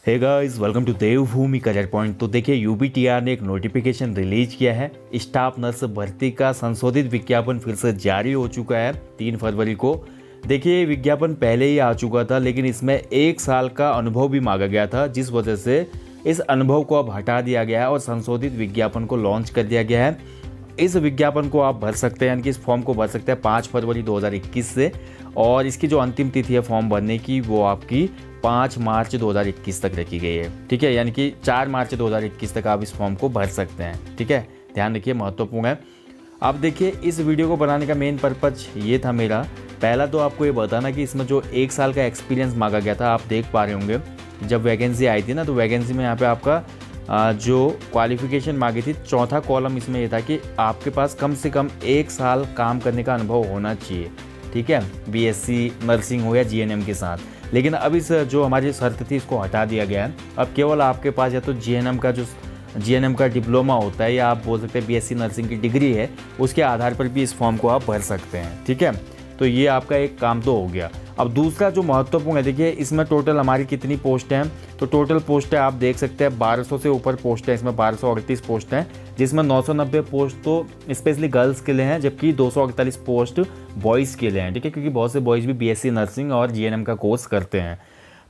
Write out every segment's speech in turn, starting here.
Hey guys, welcome to Devbhoomi Career Point. तो देखिए, UBTR ने एक नोटिफिकेशन रिलीज किया है। स्टाफ नर्स भर्ती का संशोधित विज्ञापन फिर से जारी हो चुका है 3 फरवरी को। देखिए, विज्ञापन पहले ही आ चुका था, लेकिन इसमें 1 साल का अनुभव भी मांगा गया था, जिस वजह से इस अनुभव को अब हटा दिया गया है और संशोधित विज्ञापन को लॉन्च कर दिया गया है। इस विज्ञापन को आप भर सकते हैं, यानी कि इस फॉर्म को भर सकते हैं 5 फरवरी 2021 से, और इसकी जो अंतिम तिथि है फॉर्म भरने की, वो आपकी 5 मार्च 2021 तक रखी गई है। ठीक है, यानी कि 4 मार्च 2021 तक आप इस फॉर्म को भर सकते हैं। ठीक है, ध्यान रखिए, महत्वपूर्ण है। अब देखिए, इस वीडियो को बनाने का मेन पर्पज ये था मेरा, पहला तो आपको ये बताना कि इसमें जो 1 साल का एक्सपीरियंस मांगा गया था, आप देख पा रहे होंगे जब वैकेंसी आई थी ना, तो वैकेंसी में यहाँ पे आपका जो क्वालिफिकेशन मांगी थी, चौथा कॉलम इसमें ये था कि आपके पास कम से कम 1 साल काम करने का अनुभव होना चाहिए। ठीक है, बीएससी नर्सिंग हो या जीएनएम के साथ। लेकिन अब इस जो हमारी शर्त थी, इसको हटा दिया गया है। अब केवल आपके पास या तो जीएनएम का डिप्लोमा होता है, या आप बोल सकते हैं बीएससी नर्सिंग की डिग्री है, उसके आधार पर भी इस फॉर्म को आप भर सकते हैं। ठीक है, तो ये आपका एक काम तो हो गया। अब दूसरा जो महत्वपूर्ण है, देखिए इसमें टोटल हमारी कितनी पोस्ट हैं, तो टोटल पोस्ट है आप देख सकते हैं 1200 से ऊपर पोस्ट है। इसमें 1238 पोस्ट हैं, जिसमें 990 पोस्ट तो स्पेशली गर्ल्स के लिए हैं, जबकि 248 पोस्ट बॉयज़ के लिए हैं। ठीक है, क्योंकि बहुत से बॉयज़ भी बीएससी नर्सिंग और जीएनएम का कोर्स करते हैं।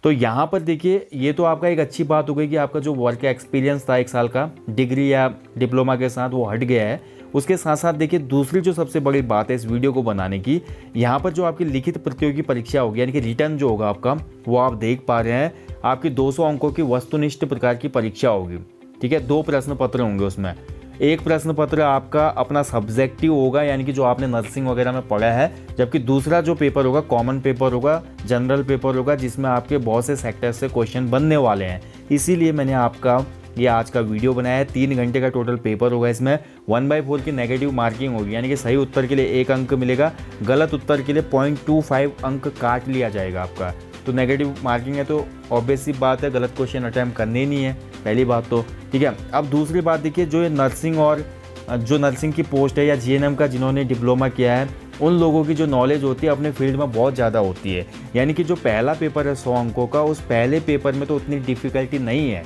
तो यहाँ पर देखिए, ये तो आपका एक अच्छी बात हो गई कि आपका जो वर्क एक्सपीरियंस था 1 साल का डिग्री या डिप्लोमा के साथ, वो हट गया है। उसके साथ साथ देखिए, दूसरी जो सबसे बड़ी बात है इस वीडियो को बनाने की, यहाँ पर जो आपकी लिखित प्रतियोगी परीक्षा होगी, यानी कि रिटर्न जो होगा आपका, वो आप देख पा रहे हैं, आपकी 200 अंकों की वस्तुनिष्ठ प्रकार की परीक्षा होगी। ठीक है, 2 प्रश्न पत्र होंगे उसमें। एक प्रश्न पत्र आपका अपना सब्जेक्टिव होगा, यानी कि जो आपने नर्सिंग वगैरह में पढ़ा है, जबकि दूसरा जो पेपर होगा कॉमन पेपर होगा, जनरल पेपर होगा, जिसमें आपके बहुत से सेक्टर से क्वेश्चन बनने वाले हैं। इसीलिए मैंने आपका ये आज का वीडियो बनाया है। 3 घंटे का टोटल पेपर होगा। इसमें 1/4 की नेगेटिव मार्किंग होगी, यानी कि सही उत्तर के लिए 1 अंक मिलेगा, गलत उत्तर के लिए 0.25 अंक काट लिया जाएगा आपका। तो नेगेटिव मार्किंग है, तो ऑब्वियस सी बात है, गलत क्वेश्चन अटैम्प्ट करने ही नहीं है, पहली बात तो। ठीक है, अब दूसरी बात देखिए, जो ये नर्सिंग और जो नर्सिंग की पोस्ट है या जीएनएम का जिन्होंने डिप्लोमा किया है, उन लोगों की जो नॉलेज होती है अपने फील्ड में बहुत ज़्यादा होती है। यानी कि जो पहला पेपर है 100 अंकों का, उस पहले पेपर में तो उतनी डिफ़िकल्टी नहीं है,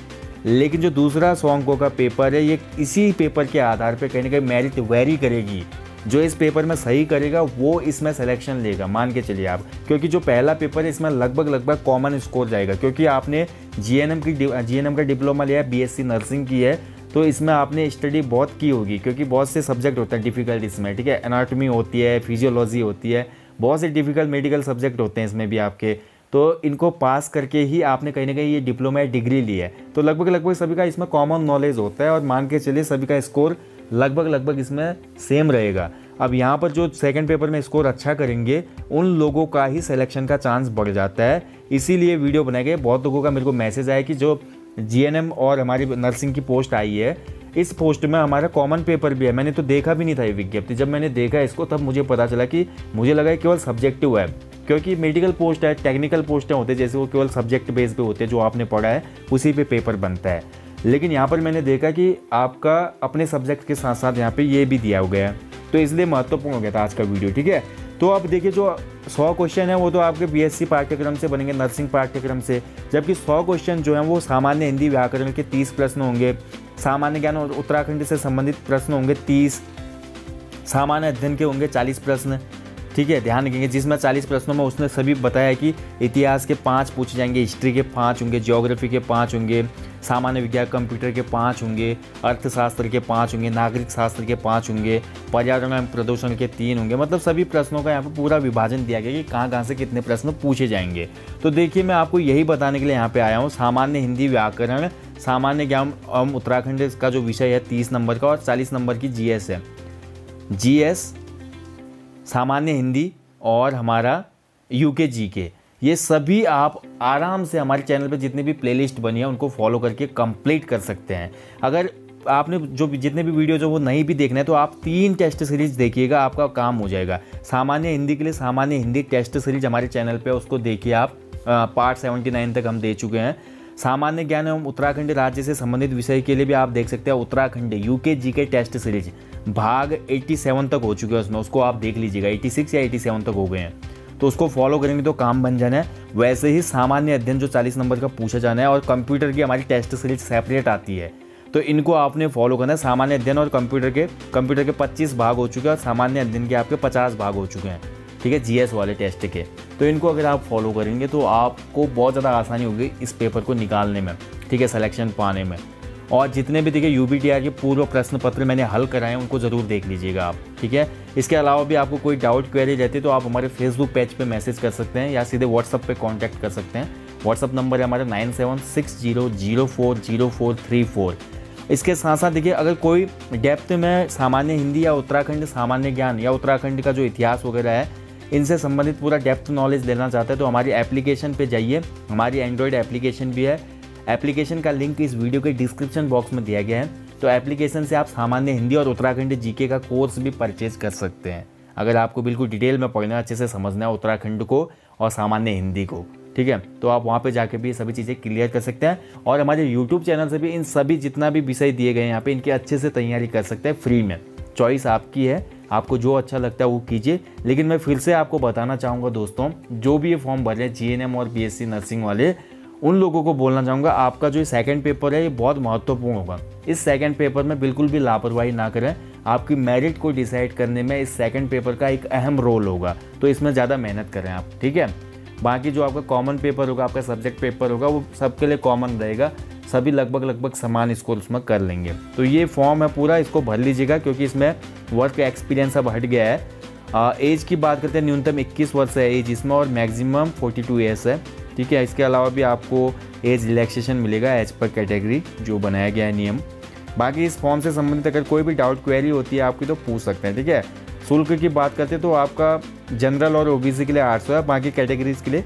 लेकिन जो दूसरा 100 अंकों का पेपर है, ये इसी पेपर के आधार पर कहीं ना कहीं मेरिट वेरी करेगी। जो इस पेपर में सही करेगा वो इसमें सिलेक्शन लेगा, मान के चलिए आप। क्योंकि जो पहला पेपर है, इसमें लगभग कॉमन स्कोर जाएगा, क्योंकि आपने जीएनएम का डिप्लोमा लिया है, बीएससी नर्सिंग की है, तो इसमें आपने स्टडी बहुत की होगी, क्योंकि बहुत से सब्जेक्ट होते हैं डिफ़िकल्ट इसमें। ठीक है, एनाटॉमी होती है, फिजियोलॉजी होती है, बहुत से डिफ़िकल्ट मेडिकल सब्जेक्ट होते हैं इसमें भी आपके। तो इनको पास करके ही आपने कहीं ना कहीं ये डिप्लोमा या डिग्री ली है, तो लगभग सभी का इसमें कॉमन नॉलेज होता है, और मान के चलिए सभी का स्कोर लगभग इसमें सेम रहेगा। अब यहाँ पर जो सेकंड पेपर में स्कोर अच्छा करेंगे, उन लोगों का ही सिलेक्शन का चांस बढ़ जाता है। इसीलिए वीडियो बनाए गए। बहुत लोगों का मेरे को मैसेज आया कि जो जीएनएम और हमारी नर्सिंग की पोस्ट आई है, इस पोस्ट में हमारा कॉमन पेपर भी है। मैंने तो देखा भी नहीं था ये विज्ञप्ति, जब मैंने देखा इसको तब मुझे पता चला कि मुझे लगा केवल सब्जेक्टिव है, क्योंकि मेडिकल पोस्ट है, टेक्निकल पोस्टें होते हैं, जैसे वो केवल सब्जेक्ट बेस पे होते हैं, जो आपने पढ़ा है उसी पे पेपर बनता है। लेकिन यहाँ पर मैंने देखा कि आपका अपने सब्जेक्ट के साथ साथ यहाँ पे ये भी दिया गया है, तो इसलिए महत्वपूर्ण हो गया था आज का वीडियो। ठीक है, तो अब देखिए, जो 100 क्वेश्चन है वो तो आपके बीएससी पाठ्यक्रम से बनेंगे, नर्सिंग पाठ्यक्रम से, जबकि 100 क्वेश्चन जो हैं वो सामान्य हिंदी व्याकरण के 30 प्रश्न होंगे, सामान्य ज्ञान और उत्तराखंड से संबंधित प्रश्न होंगे 30, सामान्य अध्ययन के होंगे 40 प्रश्न। ठीक है, ध्यान रखेंगे, जिसमें 40 प्रश्नों में उसने सभी बताया कि इतिहास के 5 पूछे जाएंगे, हिस्ट्री के 5 होंगे, ज्योग्राफी के 5 होंगे, सामान्य विज्ञान कंप्यूटर के 5 होंगे, अर्थशास्त्र के 5 होंगे, नागरिक शास्त्र के 5 होंगे, पर्यावरण एवं प्रदूषण के 3 होंगे। मतलब सभी प्रश्नों का यहाँ पर पूरा विभाजन दिया गया कि कहाँ से कितने प्रश्न पूछे जाएंगे। तो देखिए, मैं आपको यही बताने के लिए यहाँ पे आया हूँ। सामान्य हिंदी व्याकरण, सामान्य ज्ञान एवं उत्तराखंड का जो विषय है 30 नंबर का, और 40 नंबर की जीएस है। जीएस, सामान्य हिंदी और हमारा यूके जीके, ये सभी आप आराम से हमारे चैनल पे जितने भी प्लेलिस्ट बनी है उनको फॉलो करके कंप्लीट कर सकते हैं। अगर आपने जितने भी वीडियो जो वो नहीं भी देखना है, तो आप 3 टेस्ट सीरीज देखिएगा, आपका काम हो जाएगा। सामान्य हिंदी के लिए सामान्य हिंदी टेस्ट सीरीज हमारे चैनल पे, उसको देखिए आप। पार्ट 79 तक हम दे चुके हैं। सामान्य ज्ञान एवं उत्तराखंड राज्य से संबंधित विषय के लिए भी आप देख सकते हैं Uttarakhand UK GK test series, भाग 87 तक हो चुके हैं उसमें, उसको आप देख लीजिएगा। 86 या 87 तक हो गए हैं। तो उसको फॉलो करेंगे तो काम बन जाना है। वैसे ही सामान्य अध्ययन जो 40 नंबर का पूछा जाना है, और कंप्यूटर की हमारी टेस्ट सीरीज सेपरेट आती है, तो इनको आपने फॉलो करना है। सामान्य अध्ययन और कंप्यूटर के 25 भाग हो चुके हैं और सामान्य अध्ययन के आपके 50 भाग हो चुके हैं, ठीक है, जीएस वाले टेस्ट के। तो इनको अगर आप फॉलो करेंगे तो आपको बहुत ज़्यादा आसानी होगी इस पेपर को निकालने में, ठीक है, सिलेक्शन पाने में। और जितने भी देखिए यूबीटीआर के पूर्व प्रश्न पत्र मैंने हल कराए हैं उनको ज़रूर देख लीजिएगा आप, ठीक है। इसके अलावा भी आपको कोई डाउट क्वेरी रहती है तो आप हमारे फेसबुक पेज पे मैसेज कर सकते हैं या सीधे व्हाट्सअप पे कांटेक्ट कर सकते हैं। व्हाट्सअप नंबर है हमारा 9760040434। इसके साथ साथ देखिए, अगर कोई डेप्थ में सामान्य हिंदी या उत्तराखंड सामान्य ज्ञान या उत्तराखंड का जो इतिहास वगैरह है, इनसे संबंधित पूरा डेप्थ नॉलेज लेना चाहते हैं तो हमारी एप्लीकेशन पे जाइए। हमारी एंड्रॉयड एप्लीकेशन भी है। एप्लीकेशन का लिंक इस वीडियो के डिस्क्रिप्शन बॉक्स में दिया गया है। तो एप्लीकेशन से आप सामान्य हिंदी और उत्तराखंड जीके का कोर्स भी परचेज कर सकते हैं, अगर आपको बिल्कुल डिटेल में पढ़ना है, अच्छे से समझना है उत्तराखंड को और सामान्य हिंदी को, ठीक है। तो आप वहाँ पे जाके भी ये सभी चीज़ें क्लियर कर सकते हैं। और हमारे यूट्यूब चैनल से भी इन सभी जितना भी विषय दिए गए हैं यहाँ पे, इनकी अच्छे से तैयारी कर सकते हैं फ्री में। चॉइस आपकी है, आपको जो अच्छा लगता है वो कीजिए। लेकिन मैं फिर से आपको बताना चाहूँगा दोस्तों, जो भी ये फॉर्म भर रहे हैं जीएनएम और बीएससी नर्सिंग वाले, उन लोगों को बोलना चाहूँगा, आपका जो सेकंड पेपर है ये बहुत महत्वपूर्ण होगा। इस सेकंड पेपर में बिल्कुल भी लापरवाही ना करें। आपकी मेरिट को डिसाइड करने में इस सेकंड पेपर का एक अहम रोल होगा, तो इसमें ज़्यादा मेहनत करें आप, ठीक है। बाकी जो आपका कॉमन पेपर होगा, आपका सब्जेक्ट पेपर होगा, वो सबके लिए कॉमन रहेगा। सभी लगभग समान स्कोर उसमें कर लेंगे। तो ये फॉर्म है पूरा, इसको भर लीजिएगा क्योंकि इसमें वर्क एक्सपीरियंस अब हट गया है। एज की बात करते हैं, न्यूनतम 21 वर्ष है एज इसमें और मैक्सिमम 42 ईयर्स है, ठीक है। इसके अलावा भी आपको एज रिलैक्सेशन मिलेगा एज पर कैटेगरी जो बनाया गया है नियम। बाकी इस फॉर्म से संबंधित अगर कोई भी डाउट क्वेरी होती है आपकी तो पूछ सकते हैं, ठीक है। शुल्क की बात करते हैं तो आपका जनरल और ओबीसी के लिए 800 है, बाकी कैटेगरीज के लिए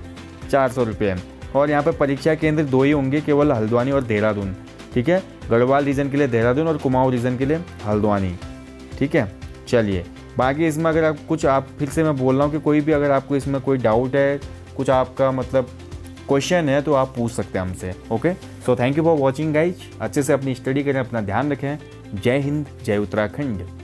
400 रुपये है। और यहाँ पर परीक्षा केंद्र 2 ही होंगे, केवल हल्द्वानी और देहरादून, ठीक है। गढ़वाल रीजन के लिए देहरादून और कुमाऊं रीजन के लिए हल्द्वानी, ठीक है। चलिए, बाकी इसमें अगर आप कुछ, आप फिर से मैं बोल रहा हूँ कि कोई भी अगर आपको इसमें कोई डाउट है, कुछ आपका मतलब क्वेश्चन है तो आप पूछ सकते हैं हमसे, okay. So thank you for watching guys. अच्छे से अपनी स्टडी करें, अपना ध्यान रखें। जय हिंद, जय उत्तराखंड।